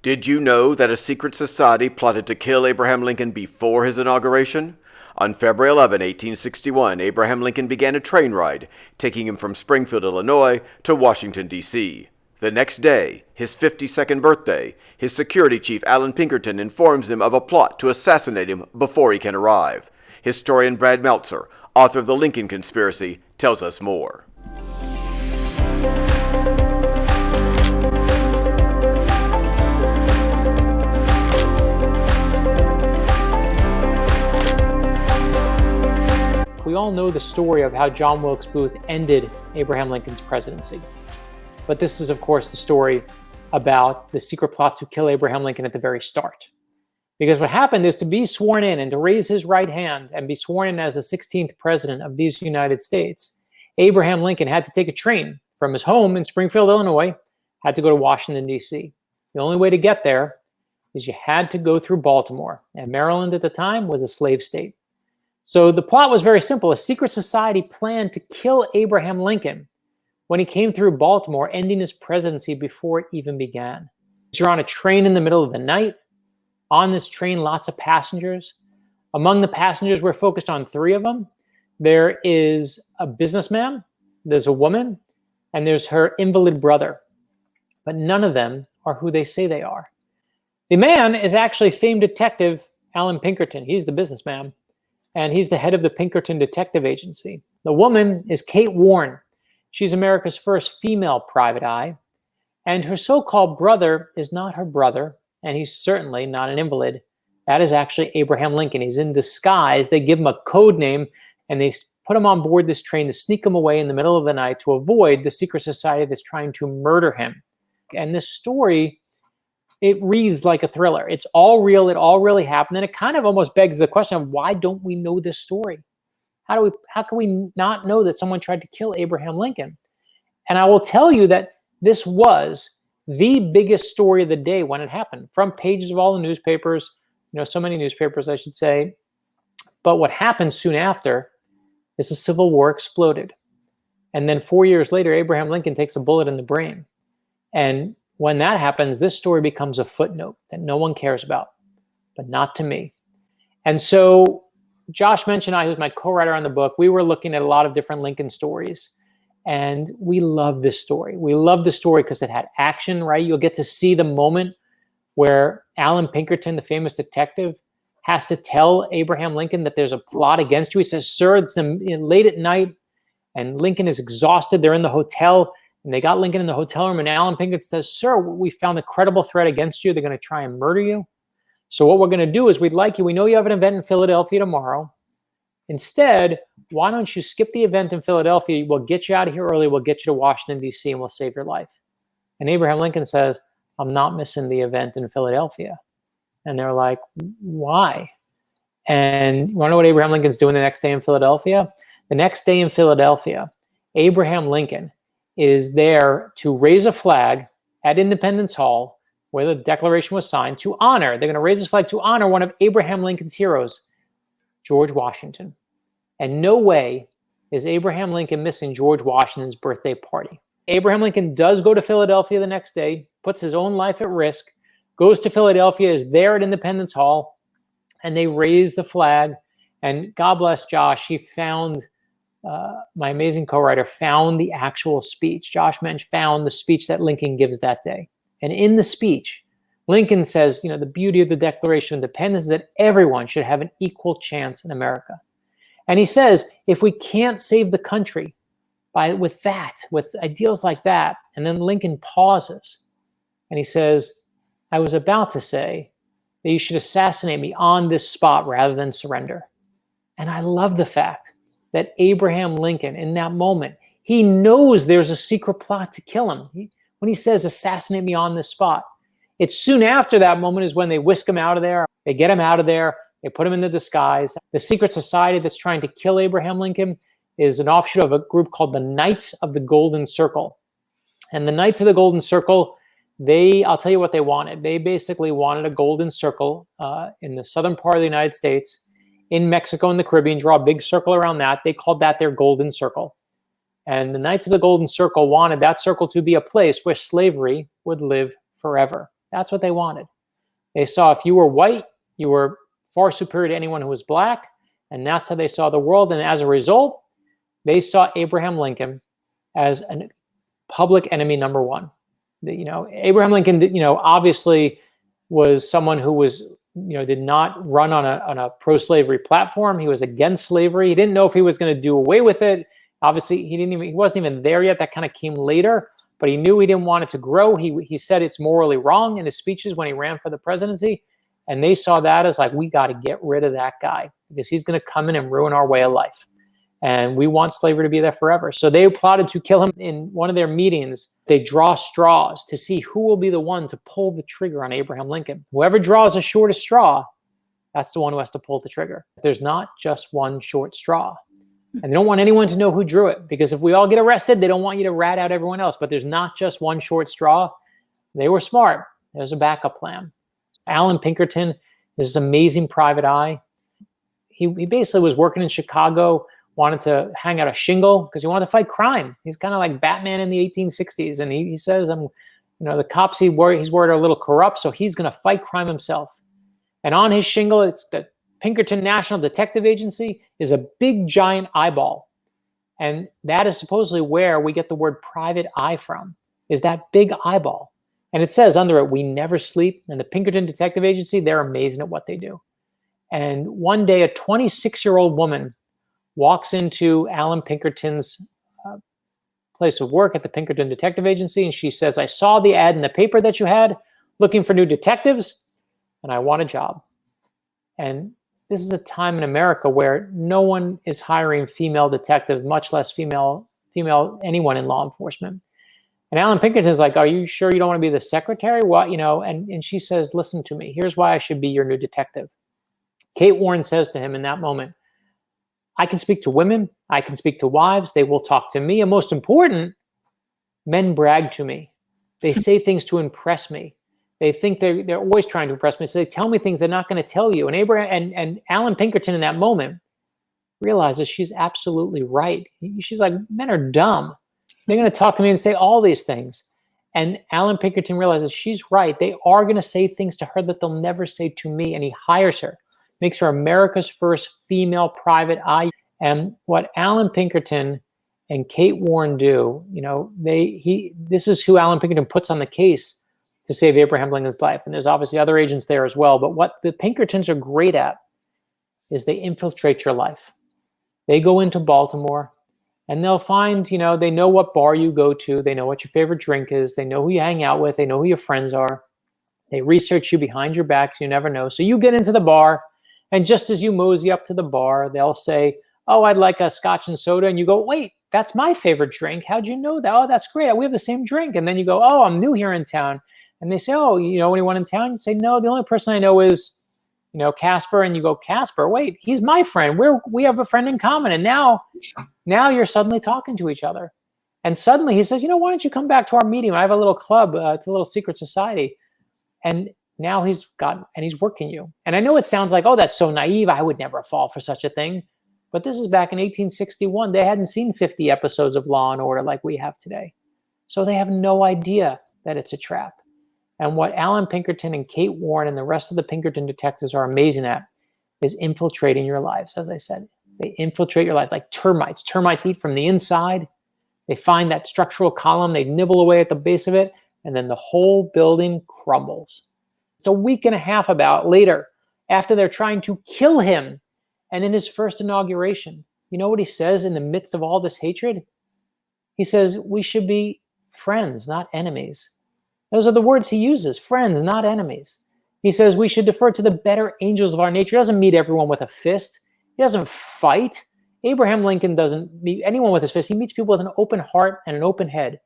Did you know that a secret society plotted to kill Abraham Lincoln before his inauguration? On February 11, 1861, Abraham Lincoln began a train ride, taking him from Springfield, Illinois, to Washington, D.C. The next day, his 52nd birthday, his security chief Allan Pinkerton informs him of a plot to assassinate him before he can arrive. Historian Brad Meltzer, author of The Lincoln Conspiracy, tells us more. We all know the story of how John Wilkes Booth ended Abraham Lincoln's presidency. But this is, of course, the story about the secret plot to kill Abraham Lincoln at the very start. Because what happened is, to be sworn in and to raise his right hand and be sworn in as the 16th president of these United States, Abraham Lincoln had to take a train from his home in Springfield, Illinois, had to go to Washington, D.C. The only way to get there is you had to go through Baltimore. And Maryland at the time was a slave state. So the plot was very simple. A secret society planned to kill Abraham Lincoln when he came through Baltimore, ending his presidency before it even began. You're on a train in the middle of the night. On this train, lots of passengers. Among the passengers, we're focused on three of them. There is a businessman, there's a woman, and there's her invalid brother. But none of them are who they say they are. The man is actually famed detective Allan Pinkerton. He's the businessman. And he's the head of the Pinkerton Detective Agency. The woman is Kate Warne. She's America's first female private eye. And her so-called brother is not her brother, and he's certainly not an invalid. That is actually Abraham Lincoln. He's in disguise. They give him a code name, and they put him on board this train to sneak him away in the middle of the night to avoid the secret society that's trying to murder him. And this story, it reads like a thriller. It's all real. It all really happened. And it kind of almost begs the question of, why don't we know this story? How can we not know that someone tried to kill Abraham Lincoln? And I will tell you that this was the biggest story of the day when it happened. Front pages of all the newspapers, so many newspapers, I should say. But what happened soon after is the Civil War exploded. And then 4 years later, Abraham Lincoln takes a bullet in the brain. And when that happens, this story becomes a footnote that no one cares about, but not to me. And so Josh mentioned, who's my co-writer on the book, we were looking at a lot of different Lincoln stories. And we love this story. We love the story because it had action, right? You'll get to see the moment where Allan Pinkerton, the famous detective, has to tell Abraham Lincoln that there's a plot against you. He says, "Sir, it's late at night," and Lincoln is exhausted. They're in the hotel. And they got Lincoln in the hotel room, and Allan Pinkerton says, "Sir, we found a credible threat against you. They're going to try and murder you. So what we're going to do is, we'd like you. We know you have an event in Philadelphia tomorrow. Instead, why don't you skip the event in Philadelphia? We'll get you out of here early. We'll get you to Washington, D.C., and we'll save your life." And Abraham Lincoln says, "I'm not missing the event in Philadelphia." And they're like, "Why?" And you want to know what Abraham Lincoln's doing the next day in Philadelphia? The next day in Philadelphia, Abraham Lincoln is there to raise a flag at Independence Hall, where the Declaration was signed, to honor, they're going to raise this flag to honor one of Abraham Lincoln's heroes, George Washington. And no way is Abraham Lincoln missing George Washington's birthday party. Abraham Lincoln does go to Philadelphia the next day, puts his own life at risk, goes to Philadelphia, is there at Independence Hall, and they raise the flag. And God bless Josh, he found my amazing co-writer found the actual speech. Josh Mensch found the speech that Lincoln gives that day. And in the speech, Lincoln says, the beauty of the Declaration of Independence is that everyone should have an equal chance in America. And he says, if we can't save the country with ideals like that, and then Lincoln pauses and he says, "I was about to say that you should assassinate me on this spot rather than surrender." And I love the fact that Abraham Lincoln, in that moment, he knows there's a secret plot to kill him. When he says, "Assassinate me on this spot," it's soon after that moment is when they whisk him out of there. They get him out of there. They put him in the disguise. The secret society that's trying to kill Abraham Lincoln is an offshoot of a group called the Knights of the Golden Circle. And the Knights of the Golden Circle, I'll tell you what they wanted. They basically wanted a golden circle in the southern part of the United States, in Mexico and the Caribbean, draw a big circle around that. They called that their golden circle. And the Knights of the Golden Circle wanted that circle to be a place where slavery would live forever. That's what they wanted. They saw if you were white, you were far superior to anyone who was black, and that's how they saw the world. And as a result, they saw Abraham Lincoln as a public enemy number one. Abraham Lincoln, obviously was someone who was, did not run on a pro-slavery platform. He was against slavery. He didn't know if he was going to do away with it. Obviously, he wasn't even there yet. That kind of came later, but he knew he didn't want it to grow. He said it's morally wrong in his speeches when he ran for the presidency. And they saw that as like, we got to get rid of that guy because he's going to come in and ruin our way of life. And we want slavery to be there forever. So they plotted to kill him. In one of their meetings, they draw straws to see who will be the one to pull the trigger on Abraham Lincoln. Whoever draws the shortest straw, that's the one who has to pull the trigger. There's not just one short straw. And they don't want anyone to know who drew it, because if we all get arrested, they don't want you to rat out everyone else. But there's not just one short straw. They were smart. There's a backup plan. Allan Pinkerton is this amazing private eye. He basically was working in Chicago, wanted to hang out a shingle because he wanted to fight crime. He's kind of like Batman in the 1860s. And he says, the cops he's worried are a little corrupt, so he's going to fight crime himself. And on his shingle, it's the Pinkerton National Detective Agency, is a big giant eyeball. And that is supposedly where we get the word private eye from, is that big eyeball. And it says under it, we never sleep. And the Pinkerton Detective Agency, they're amazing at what they do. And one day, a 26-year-old woman walks into Allan Pinkerton's place of work at the Pinkerton Detective Agency, and she says, I saw the ad in the paper that you had looking for new detectives, and I want a job. And this is a time in America where no one is hiring female detectives, much less anyone in law enforcement. And Allan Pinkerton is like, are you sure you don't want to be the secretary? What, and she says, listen to me. Here's why I should be your new detective. Kate Warne says to him in that moment, I can speak to women. I can speak to wives. They will talk to me. And most important, men brag to me. They say things to impress me. They think they're always trying to impress me. So they tell me things they're not going to tell you. And Allan Pinkerton in that moment realizes she's absolutely right. She's like, men are dumb. They're going to talk to me and say all these things. And Allan Pinkerton realizes she's right. They are going to say things to her that they'll never say to me. And he hires her, makes her America's first female private eye. And what Allan Pinkerton and Kate Warne do, this is who Allan Pinkerton puts on the case to save Abraham Lincoln's life. And there's obviously other agents there as well. But what the Pinkertons are great at is they infiltrate your life. They go into Baltimore and they'll find, they know what bar you go to. They know what your favorite drink is. They know who you hang out with. They know who your friends are. They research you behind your back, so you never know. So you get into the bar, and just as you mosey up to the bar, they'll say, oh, I'd like a scotch and soda. And you go, wait, that's my favorite drink. How'd you know that? Oh, that's great. We have the same drink. And then you go, oh, I'm new here in town. And they say, oh, you know anyone in town? You say, no, the only person I know is, Casper. And you go, Casper, wait, he's my friend. We have a friend in common. And now you're suddenly talking to each other. And suddenly he says, why don't you come back to our meeting? I have a little club. It's a little secret society. And now he's working you. And I know it sounds like, oh, that's so naive. I would never fall for such a thing. But this is back in 1861. They hadn't seen 50 episodes of Law and Order like we have today. So they have no idea that it's a trap. And what Allan Pinkerton and Kate Warne and the rest of the Pinkerton detectives are amazing at is infiltrating your lives, as I said. They infiltrate your life like termites. Termites eat from the inside. They find that structural column. They nibble away at the base of it. And then the whole building crumbles. It's a week and a half later, after they're trying to kill him. And in his first inauguration, you know what he says in the midst of all this hatred? He says, we should be friends, not enemies. Those are the words he uses, friends, not enemies. He says we should defer to the better angels of our nature. He doesn't meet everyone with a fist. He doesn't fight. Abraham Lincoln doesn't meet anyone with his fist. He meets people with an open heart and an open head.